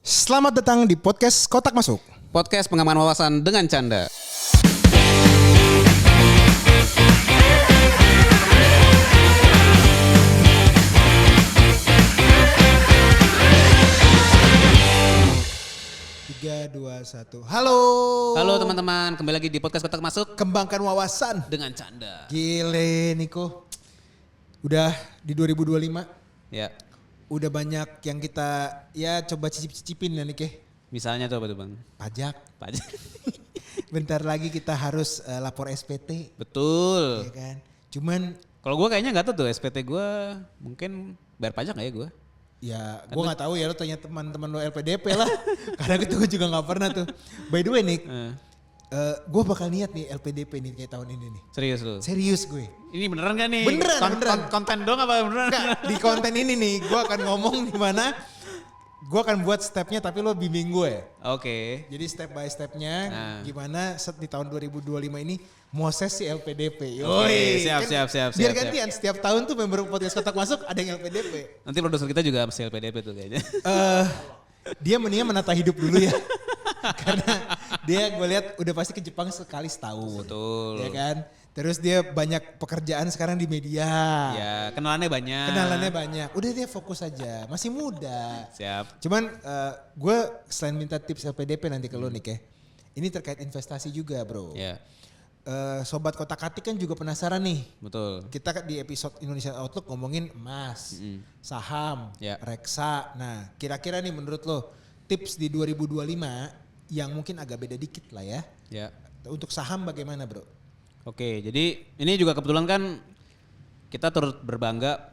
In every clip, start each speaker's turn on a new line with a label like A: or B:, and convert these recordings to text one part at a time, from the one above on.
A: Selamat datang di podcast Kotak Masuk.
B: Podcast pengaman wawasan dengan canda.
A: Tiga, dua, satu. Halo.
B: Halo teman-teman, kembali lagi di podcast Kotak Masuk
A: Kembangkan wawasan.
B: dengan canda.
A: Gile Niko. Udah di 2025.
B: Ya,
A: Udah banyak yang kita ya coba cicip-cicipin ya Nik ya.
B: misalnya tuh apa tuh bang?
A: Pajak.
B: Pajak.
A: Bentar lagi kita harus lapor SPT.
B: Betul.
A: Ya kan. Cuman
B: Kalau gue kayaknya nggak tahu tuh SPT gue mungkin bayar pajak nggak ya gue?
A: ya gue gak tahu ya, lo tanya teman-teman lo LPDP lah. Karena itu gue juga gak pernah tuh. By the way Nik. Gue bakal niat nih LPDP nih kayak tahun ini nih.
B: Serius lu?
A: Serius gue.
B: Ini beneran gak nih?
A: Beneran.
B: Konten dong apa beneran?
A: Enggak, di konten ini nih gue akan ngomong di mana gue akan buat stepnya tapi lo bimbing gue.
B: Oke.
A: Jadi step by stepnya gimana di tahun 2025 ini Moses si LPDP.
B: Oke, siap.
A: Biar gantian setiap tahun tuh member podcast Kotak Masuk ada yang LPDP.
B: Nanti produser kita juga masih LPDP tuh kayaknya.
A: Dia mendingan menata hidup dulu ya. Karena dia gue lihat udah pasti ke Jepang sekali setahun.
B: Betul.
A: Ya kan? Terus dia banyak pekerjaan sekarang di media.
B: Ya, kenalannya banyak.
A: Kenalannya banyak. Udah dia fokus aja. Masih muda.
B: Siap.
A: Cuman gue selain minta tips LPDP nanti ke lo nih ya. Ini terkait investasi juga bro.
B: Ya,
A: Sobat Kotak-Katik kan juga penasaran nih.
B: betul.
A: Kita di episode Indonesia Outlook ngomongin emas, saham,
B: Ya.
A: reksa. Nah kira-kira nih menurut lo tips di 2025 yang mungkin agak beda dikit lah ya.
B: Ya.
A: Untuk saham bagaimana bro?
B: Oke, jadi ini juga kebetulan kan kita turut berbangga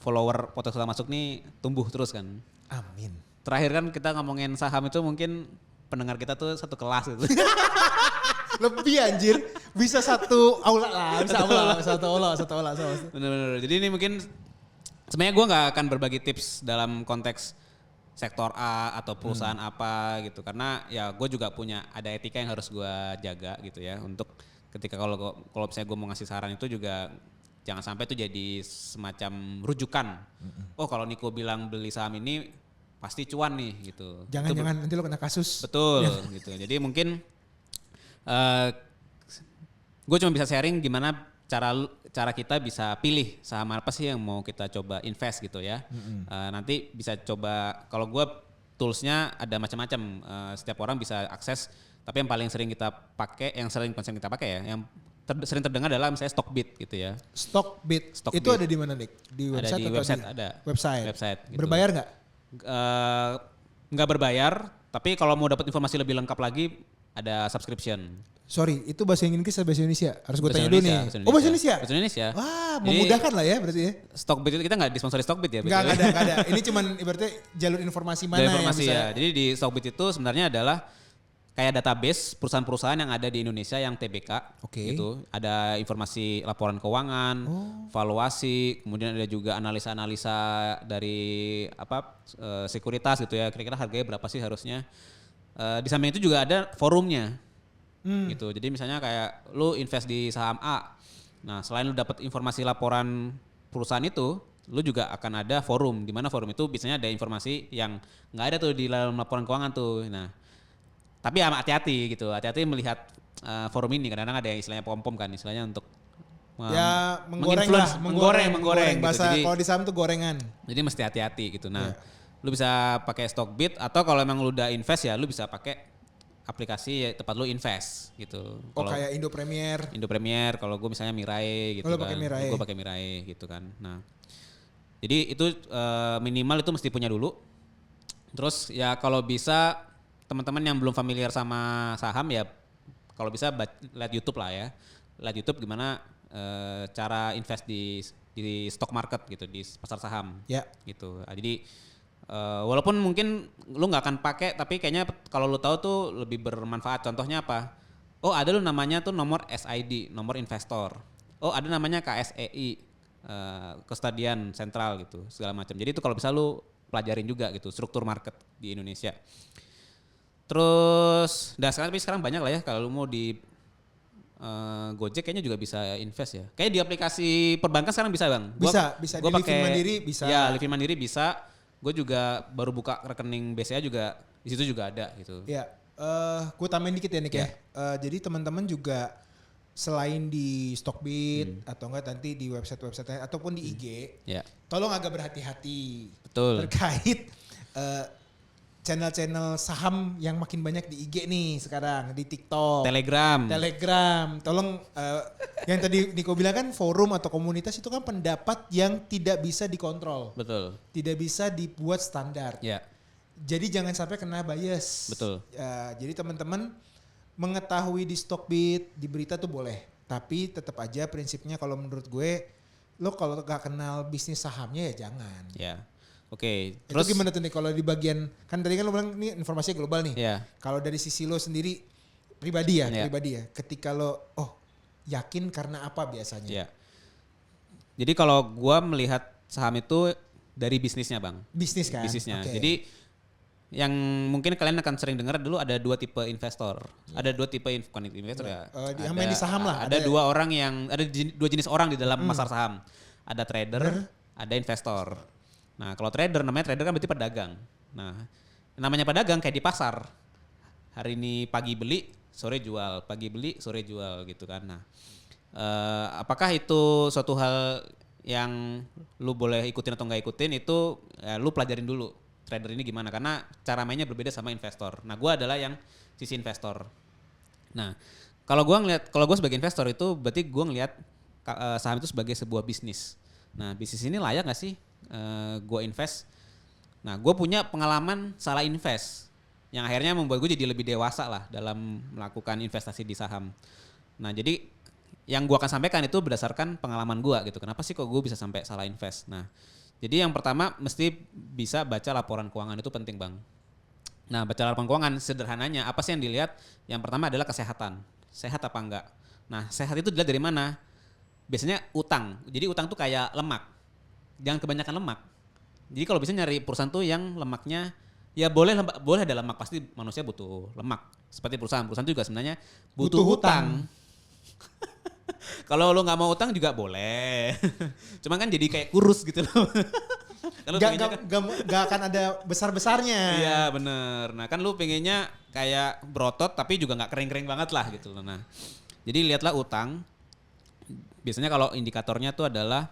B: follower podcast Kotak Masuk nih tumbuh terus kan.
A: Amin.
B: Terakhir kan kita ngomongin saham itu mungkin pendengar kita tuh satu kelas gitu.
A: Lebih anjir, bisa satu aula lah, satu aula.
B: Bener-bener. Jadi ini mungkin sebenarnya gue nggak akan berbagi tips dalam konteks sektor A atau perusahaan apa gitu, karena ya gue juga punya ada etika yang harus gue jaga gitu ya, untuk ketika kalau misalnya gue mau ngasih saran itu juga jangan sampai itu jadi semacam rujukan. Oh kalau Niko bilang beli saham ini pasti cuan nih gitu.
A: Jangan nanti lo kena kasus.
B: Betul gitu. Jadi mungkin gue cuma bisa sharing gimana cara kita bisa pilih saham apa sih yang mau kita coba invest gitu ya. Nanti bisa coba, kalau gue toolsnya ada macam-macam, setiap orang bisa akses. Tapi yang paling sering kita pakai, yang sering kita pakai ya, yang sering terdengar adalah misalnya Stockbit gitu ya.
A: Stockbit. Itu ada di mana Nick? Di website
B: Ada di
A: atau
B: website,
A: di
B: ada.
A: Website.
B: Gitu.
A: Berbayar nggak?
B: Nggak berbayar, tapi kalau mau dapat informasi lebih lengkap lagi ada subscription.
A: Sorry, itu bahasa Inggris atau bahasa Indonesia? Harus gue
B: Bahasa
A: tanya dulu nih.
B: Indonesia.
A: Oh bahasa Indonesia?
B: Bahasa Indonesia.
A: Wah,
B: Jadi,
A: memudahkan lah ya berarti ya.
B: Stockbit itu kita nggak disponsori Stockbit ya?
A: Nggak
B: betul?
A: ada. Ini cuman ibaratnya jalur informasi mana
B: Dari informasi
A: yang bisa.
B: ya. Jadi di Stockbit itu sebenarnya adalah kayak database perusahaan-perusahaan yang ada di Indonesia yang TBK.
A: Oke.
B: Gitu. Ada informasi laporan keuangan, valuasi, kemudian ada juga analisa-analisa dari sekuritas gitu ya. Kira-kira harganya berapa sih harusnya. Di samping itu juga ada forumnya. Gitu. Jadi misalnya kayak lu invest di saham A. Nah, selain lu dapat informasi laporan perusahaan itu, lu juga akan ada forum, di mana forum itu biasanya ada informasi yang nggak ada tuh di dalam laporan keuangan tuh. Nah, tapi hati-hati gitu, hati-hati melihat forum ini, kadang-kadang ada yang istilahnya pom-pom kan, istilahnya untuk
A: Ya menggoreng lah,
B: menggoreng gitu.
A: Bahasa
B: Jadi,
A: kalau di saham tuh gorengan.
B: jadi mesti hati-hati gitu. Nah, lu bisa pakai Stockbit, atau kalau emang lu udah invest ya lu bisa pakai aplikasi ya, tempat lu invest gitu.
A: Oh kayak Indo Premier.
B: Kalau gue misalnya Mirai gitu
A: Oh, lo
B: kan.
A: pakai Mirai.
B: Gue pakai Mirai gitu kan. Nah, jadi itu minimal itu mesti punya dulu. Terus ya kalau bisa teman-teman yang belum familiar sama saham ya, kalau bisa lihat YouTube lah ya. Lihat YouTube gimana cara invest di stock market gitu, di pasar saham.
A: Ya.
B: Gitu. Jadi walaupun mungkin lu nggak akan pakai, tapi kayaknya kalau lu tahu tuh lebih bermanfaat. Contohnya apa? Oh ada lu namanya tuh nomor SID, nomor investor. Oh ada namanya KSEI, Kustodian Sentral gitu, segala macam. Jadi itu kalau bisa lu pelajarin juga gitu, struktur market di Indonesia. Terus, sekarang banyak lah ya, kalau lu mau di Gojek kayaknya juga bisa invest ya. Kayak di aplikasi perbankan sekarang bisa bang.
A: Bisa di Livin Mandiri bisa.
B: Ya Livin Mandiri bisa. Gue juga baru buka rekening BCA juga di situ juga ada gitu.
A: Ya, gue tambahin dikit ya Nick ya. Jadi teman-teman juga selain di Stockbit atau enggak nanti di website-website ataupun di IG, tolong agak berhati-hati.
B: Betul.
A: Terkait channel-channel saham yang makin banyak di IG nih sekarang, di TikTok, Telegram. Tolong yang tadi Niko bilang kan forum atau komunitas itu kan pendapat yang tidak bisa dikontrol.
B: Betul.
A: Tidak bisa dibuat standar.
B: Ya.
A: Jadi jangan sampai kena bias.
B: Betul.
A: Jadi teman-teman mengetahui di Stockbit, di berita tuh boleh. Tapi tetap aja prinsipnya kalau menurut gue, lo kalau gak kenal bisnis sahamnya ya jangan.
B: Ya. Oke.
A: Terus gimana tuh nih kalau di bagian, kan tadi kan lo bilang ini informasinya global nih.
B: Ya.
A: Kalau dari sisi lo sendiri pribadi ya. Ketika lo, yakin karena apa biasanya?
B: Ya. Jadi kalau gue melihat saham itu dari bisnisnya bang.
A: Bisnis kan?
B: Bisnisnya.
A: Okay.
B: Jadi yang mungkin kalian akan sering dengar dulu ada 2 tipe investor. Ada 2 tipe bukan investor ya.
A: Di saham lah.
B: Ada 2 orang yang ada 2 jenis orang di dalam pasar saham. Ada trader, ada investor. Nah, kalau namanya trader kan berarti pedagang. Nah, namanya pedagang kayak di pasar. Hari ini pagi beli, sore jual, pagi beli, sore jual gitu kan. Nah, apakah itu suatu hal yang lu boleh ikutin atau nggak ikutin itu lu pelajarin dulu. Trader ini gimana, karena cara mainnya berbeda sama investor. Nah, gue adalah yang sisi investor. Nah, kalau gue sebagai investor itu berarti gue ngelihat saham itu sebagai sebuah bisnis. Nah, bisnis ini layak nggak sih gue invest? Nah, gue punya pengalaman salah invest yang akhirnya membuat gue jadi lebih dewasa lah dalam melakukan investasi di saham. Nah, jadi yang gue akan sampaikan itu berdasarkan pengalaman gue gitu. Kenapa sih kok gue bisa sampai salah invest? Nah, jadi yang pertama mesti bisa baca laporan keuangan, itu penting bang. Nah, baca laporan keuangan sederhananya apa sih yang dilihat? Yang pertama adalah kesehatan. Sehat apa enggak? Nah, sehat itu dilihat dari mana? Biasanya utang. Jadi utang tuh kayak lemak. Jangan kebanyakan lemak. Jadi kalau bisa nyari perusahaan tuh yang lemaknya ya boleh ada lemak, pasti manusia butuh lemak. Seperti perusahaan itu juga sebenarnya butuh hutang. Kalau lo nggak mau utang juga boleh. Cuman kan jadi kayak kurus gitu loh.
A: Gak akan ada besar-besarnya.
B: Iya bener. Nah kan lu pengennya kayak berotot tapi juga nggak kering-kering banget lah gitu loh. Nah jadi lihatlah utang. Biasanya kalau indikatornya tuh adalah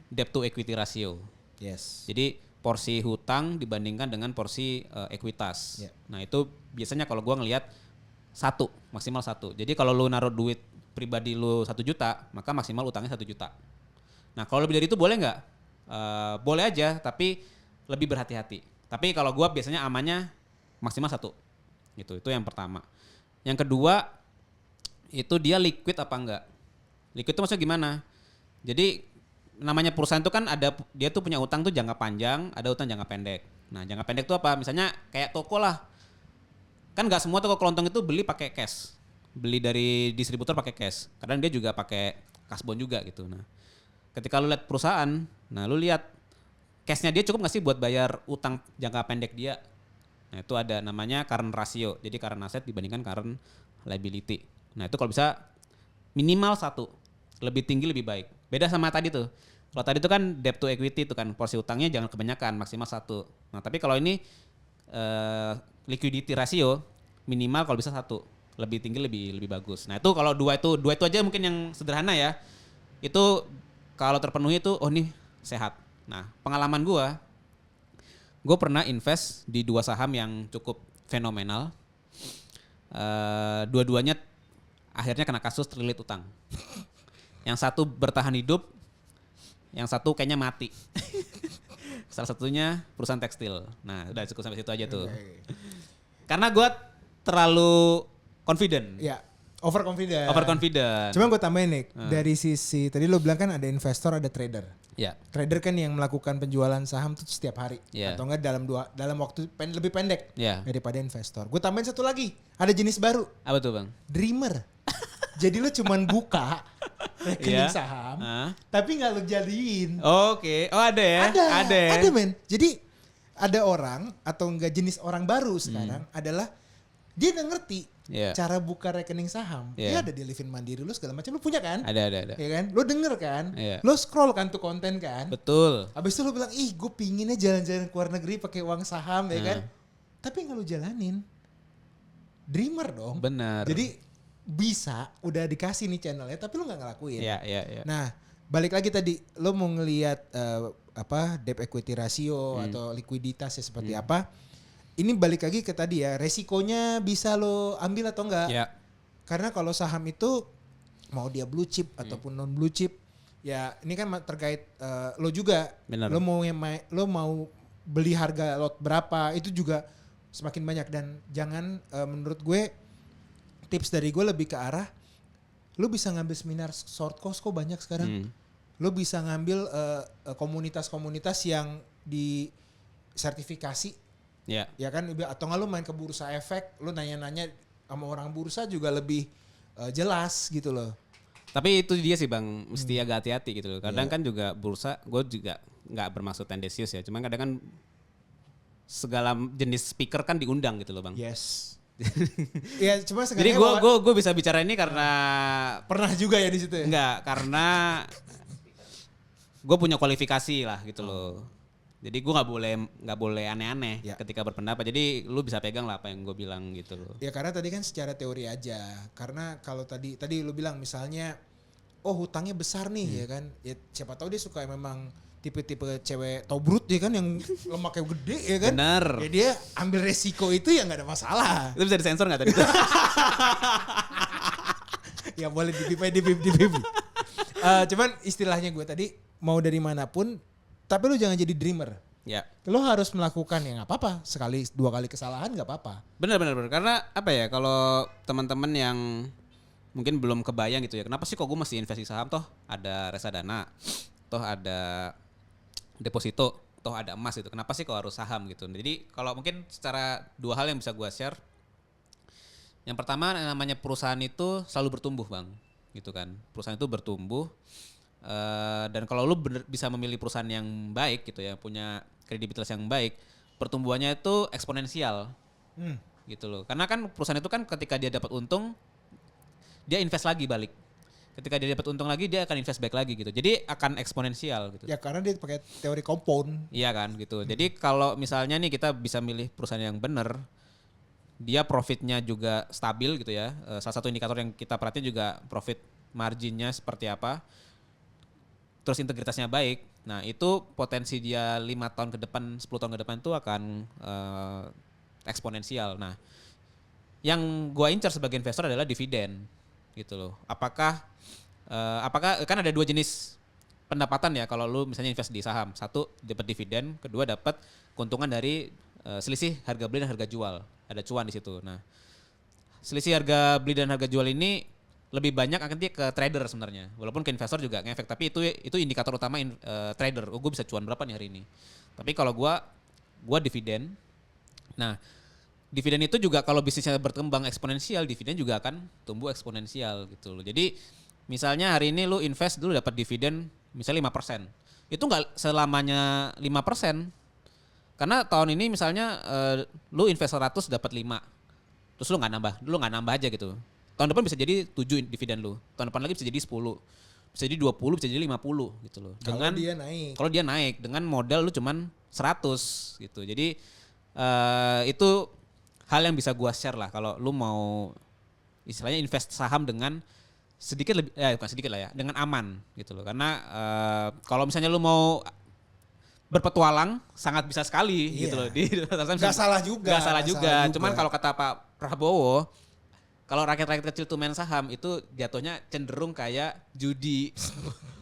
B: debt to equity ratio.
A: Yes.
B: Jadi porsi hutang dibandingkan dengan porsi ekuitas. Yeah. Nah itu biasanya kalau gua ngelihat maksimal 1. Jadi kalau lu naruh duit pribadi lu 1 juta, maka maksimal utangnya 1 juta. Nah kalau lebih dari itu boleh nggak? Boleh aja, tapi lebih berhati-hati. Tapi kalau gua biasanya amannya maksimal 1. Gitu, itu yang pertama. Yang kedua, itu dia liquid apa enggak? Liquid itu maksudnya gimana? Jadi namanya perusahaan itu kan dia tuh punya utang tuh jangka panjang, ada utang jangka pendek. Nah jangka pendek itu apa? Misalnya kayak toko lah. Kan nggak semua toko kelontong itu beli pakai cash. Beli dari distributor pakai cash. Kadang dia juga pakai kasbon juga gitu. Nah, ketika lu lihat perusahaan, nah lu lihat cashnya dia cukup nggak sih buat bayar utang jangka pendek dia. Nah itu ada namanya current ratio. Jadi current asset dibandingkan current liability. Nah itu kalau bisa minimal 1, lebih tinggi lebih baik. Beda sama tadi tuh. Kalau tadi itu kan debt to equity itu kan porsi utangnya jangan kebanyakan, maksimal 1. Nah tapi kalau ini liquidity ratio minimal kalau bisa 1. Lebih tinggi lebih bagus. Nah itu kalau dua itu aja mungkin yang sederhana ya. Itu kalau terpenuhi itu nih sehat. Nah pengalaman gue pernah invest di 2 saham yang cukup fenomenal. Dua-duanya akhirnya kena kasus terlilit utang. Yang satu bertahan hidup, yang satu kayaknya mati. Salah satunya perusahaan tekstil. Nah udah cukup sampai situ aja tuh. Karena gue terlalu confident.
A: Ya, overconfident.
B: Cuma
A: gue tambahin nih, dari sisi, tadi lo bilang kan ada investor, ada trader.
B: Ya.
A: Trader kan yang melakukan penjualan saham tuh setiap hari.
B: Yeah.
A: Atau enggak dalam waktu lebih pendek daripada investor. Gue tambahin satu lagi, ada jenis baru.
B: Apa tuh bang?
A: Dreamer. Jadi lo cuman buka rekening saham, tapi gak lo jadiin.
B: Oke. Oh ada ya?
A: Ada men. Jadi ada orang atau enggak jenis orang baru sekarang adalah Dia udah ngerti
B: Yeah.
A: cara buka rekening saham. Dia ada di Livin Mandiri lu segala macam lu punya kan?
B: Ada.
A: Ya kan? Lu denger kan?
B: Yeah.
A: Lu scroll kan tuh konten kan?
B: Betul.
A: Habis itu lu bilang, ih gue pinginnya jalan-jalan ke luar negeri pakai uang saham ya kan? Tapi nggak lu jalanin. Dreamer dong.
B: Benar.
A: Jadi bisa udah dikasih nih channelnya tapi lu nggak ngelakuin.
B: Iya.
A: Nah balik lagi tadi lu mau ngelihat debt equity ratio atau likuiditas seperti apa. Ini balik lagi ke tadi ya, resikonya bisa lo ambil atau enggak.
B: Ya.
A: Karena kalau saham itu mau dia blue chip ataupun non blue chip, ya ini kan terkait lo juga.
B: Benar.
A: Lo mau beli harga lot berapa itu juga semakin banyak dan jangan menurut gue tips dari gue lebih ke arah lo bisa ngambil seminar short course kok banyak sekarang. Lo bisa ngambil komunitas-komunitas yang di sertifikasi. Ya kan, atau nggak lu main ke bursa efek, lu nanya-nanya sama orang bursa juga lebih jelas gitu loh.
B: Tapi itu dia sih Bang, mesti agak hati-hati gitu loh. Kadang kan juga bursa, gue juga nggak bermaksud tendensius ya, cuman kadang kan segala jenis speaker kan diundang gitu loh Bang.
A: Yes. Ya cuma
B: jadi gue bisa bicara ini karena
A: pernah juga ya di situ ya.
B: Enggak, karena gue punya kualifikasi lah gitu loh. Jadi gue nggak boleh aneh-aneh ketika berpendapat. Jadi lu bisa pegang lah apa yang gue bilang gitu loh.
A: Ya karena tadi kan secara teori aja. Karena kalau tadi lu bilang misalnya, oh hutangnya besar nih ya kan. Ya siapa tahu dia suka memang tipe-tipe cewek tobrut ya kan yang lemaknya gede ya kan.
B: Bener.
A: Ya dia ambil resiko itu ya nggak ada masalah.
B: Itu bisa disensor nggak tadi?
A: Ya boleh di-bip. Cuman istilahnya gue tadi mau dari manapun. Tapi lu jangan jadi dreamer.
B: Ya.
A: Lu harus melakukan ya nggak apa-apa. Sekali, 2 kali kesalahan nggak apa-apa.
B: Benar. Karena apa ya, kalau teman-teman yang mungkin belum kebayang gitu ya. Kenapa sih kok gue mesti investasi saham, toh ada reksadana, toh ada deposito, toh ada emas gitu. Kenapa sih kok harus saham gitu. Jadi kalau mungkin secara 2 hal yang bisa gue share. Yang pertama namanya perusahaan itu selalu bertumbuh Bang. Gitu kan. Perusahaan itu bertumbuh. Dan kalau lu bisa memilih perusahaan yang baik gitu ya, punya kredibilitas yang baik, pertumbuhannya itu eksponensial gitu loh. Karena kan perusahaan itu kan ketika dia dapat untung, dia invest lagi balik. Ketika dia dapat untung lagi, dia akan invest back lagi gitu. Jadi akan eksponensial gitu.
A: Ya karena dia pakai teori compound.
B: Iya kan gitu. Jadi kalau misalnya nih kita bisa milih perusahaan yang benar, dia profitnya juga stabil gitu ya. Salah satu indikator yang kita perhatiin juga profit marginnya seperti apa. Terus integritasnya baik, nah itu potensi dia 5 tahun ke depan, 10 tahun ke depan itu akan eksponensial. Nah, yang gua incar sebagai investor adalah dividen, gitu loh. Apakah kan ada 2 jenis pendapatan ya kalau lu misalnya invest di saham. Satu dapat dividen, kedua dapat keuntungan dari selisih harga beli dan harga jual. Ada cuan di situ. Nah, selisih harga beli dan harga jual ini lebih banyak akan dia ke trader sebenarnya. Walaupun ke investor juga ngefek, tapi itu indikator utama trader. Oh, gue bisa cuan berapa nih hari ini. Tapi kalau gua dividen. Nah, dividen itu juga kalau bisnisnya berkembang eksponensial, dividen juga akan tumbuh eksponensial gitu loh. Jadi misalnya hari ini lu invest dulu dapat dividen misalnya 5%. Itu enggak selamanya 5%. Karena tahun ini misalnya lu invest 100 dapat 5. Terus lu enggak nambah aja gitu. Tahun depan bisa jadi 7 dividen lu. Tahun depan lagi bisa jadi 10. Bisa jadi 20, bisa jadi 50 gitu loh. Kalau dia naik dengan modal lu cuman 100 gitu. Jadi itu hal yang bisa gua share lah kalau lu mau istilahnya invest saham dengan bukan sedikit lah ya, dengan aman gitu loh. Karena kalau misalnya lu mau berpetualang sangat bisa sekali gitu loh.
A: Gak salah juga.
B: Cuman kalau kata Pak Prabowo, kalau rakyat-rakyat kecil tuh main saham itu jatuhnya cenderung kayak judi.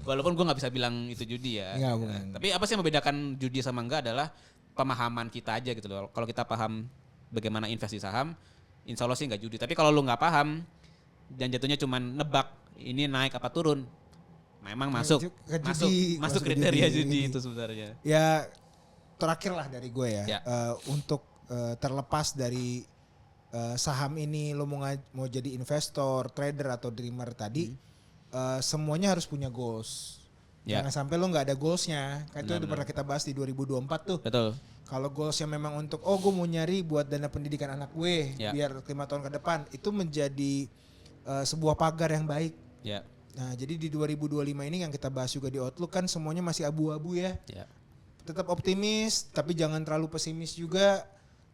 B: Walaupun gue nggak bisa bilang itu judi ya. Tapi apa sih yang membedakan judi sama enggak adalah pemahaman kita aja gitu loh. Kalau kita paham bagaimana investasi saham, insya Allah sih nggak judi. Tapi kalau lu nggak paham dan jatuhnya cuman nebak ini naik apa turun, memang masuk kriteria judi itu sebenarnya.
A: Ya terakhir lah dari gue ya. Untuk terlepas dari saham ini lo mau jadi investor, trader atau dreamer tadi, semuanya harus punya goals.
B: Ya.
A: Jangan sampai lo nggak ada goalsnya. Kan itu udah pernah kita bahas di 2024 tuh.
B: Betul.
A: Kalau goalsnya memang untuk gue mau nyari buat dana pendidikan anak gue biar 5 tahun ke depan, itu menjadi sebuah pagar yang baik.
B: Ya.
A: Nah, jadi di 2025 ini yang kita bahas juga di Outlook kan semuanya masih abu-abu ya. Tetap optimis tapi jangan terlalu pesimis juga.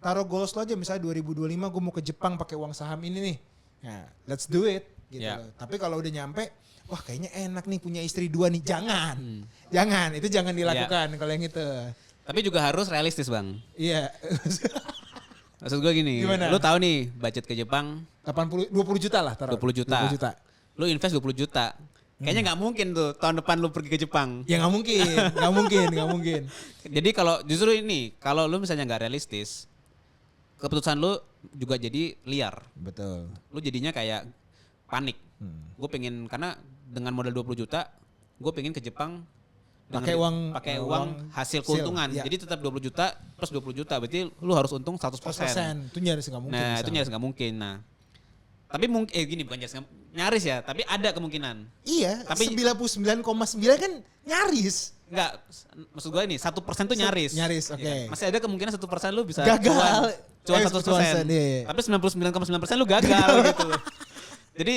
A: Taruh goals lo aja, misalnya 2025 gue mau ke Jepang pakai uang saham ini nih. Nah, let's do it gitu loh. Tapi kalau udah nyampe, wah kayaknya enak nih punya istri 2 nih. Jangan. Jangan, itu jangan dilakukan kalau yang itu.
B: Tapi juga harus realistis, Bang.
A: Iya.
B: Maksud gue gini,
A: gimana?
B: Lu tahu nih budget ke Jepang
A: 20 juta lah taruh.
B: 20 juta.
A: 20 juta.
B: Lu invest 20 juta. Kayaknya nggak mungkin tuh tahun depan lu pergi ke Jepang.
A: Ya nggak mungkin.
B: Jadi kalau justru ini, kalau lu misalnya nggak realistis, keputusan lu juga jadi liar.
A: Betul.
B: Lu jadinya kayak panik. Gue pengen, karena dengan modal 20 juta, gue pengen ke Jepang
A: pakai
B: uang hasil keuntungan.
A: Ya.
B: Jadi tetap 20 juta plus 20 juta, berarti lu harus untung 100%.
A: Itu nyaris nggak mungkin.
B: Nah, itu nyaris nggak mungkin. Nah, tapi mungkin gini, bukan nyaris ya, tapi ada kemungkinan.
A: Iya,
B: tapi
A: 99,9 kan nyaris.
B: Enggak, maksud gue ini 1% tuh nyaris.
A: Nyaris, oke.
B: Ya, masih ada kemungkinan 1% lu bisa
A: gagal.
B: Cuan 1%.
A: Iya.
B: Tapi 99,9% lu gagal gitu loh. Jadi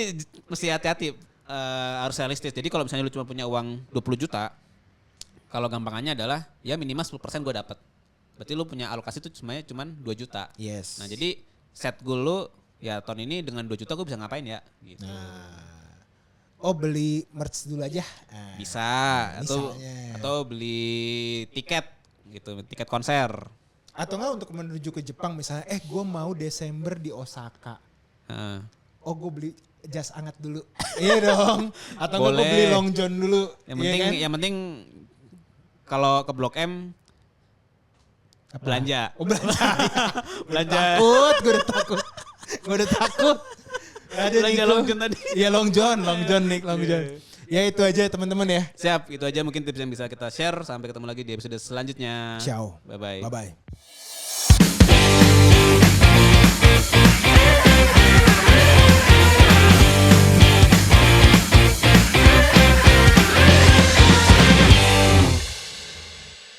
B: mesti hati-hati, harus realistis. Jadi kalau misalnya lu cuma punya uang 20 juta, kalau gampangannya adalah ya minimal 10% gue dapat. Berarti lu punya alokasi itu cuma 2 juta.
A: Yes.
B: Nah, jadi set goal lu ya tahun ini dengan 2 juta gue bisa ngapain ya gitu.
A: Oh, beli merch dulu aja.
B: Bisa atau beli tiket gitu, tiket konser.
A: Atau enggak untuk menuju ke Jepang misalnya, gue mau Desember di Osaka. Oh, gue beli jas hangat dulu. Iya dong. Atau enggak gue beli long john dulu.
B: Yang penting kalau ke Blok M belanja.
A: Oh, belanja.
B: Belanja.
A: Gue udah takut.
B: Belanja long john tadi.
A: Iya long john Nick. Ya itu aja teman-teman ya.
B: Siap, itu aja mungkin tips yang bisa kita share. Sampai ketemu lagi di episode selanjutnya.
A: Ciao.
B: Bye-bye.
A: Bye-bye.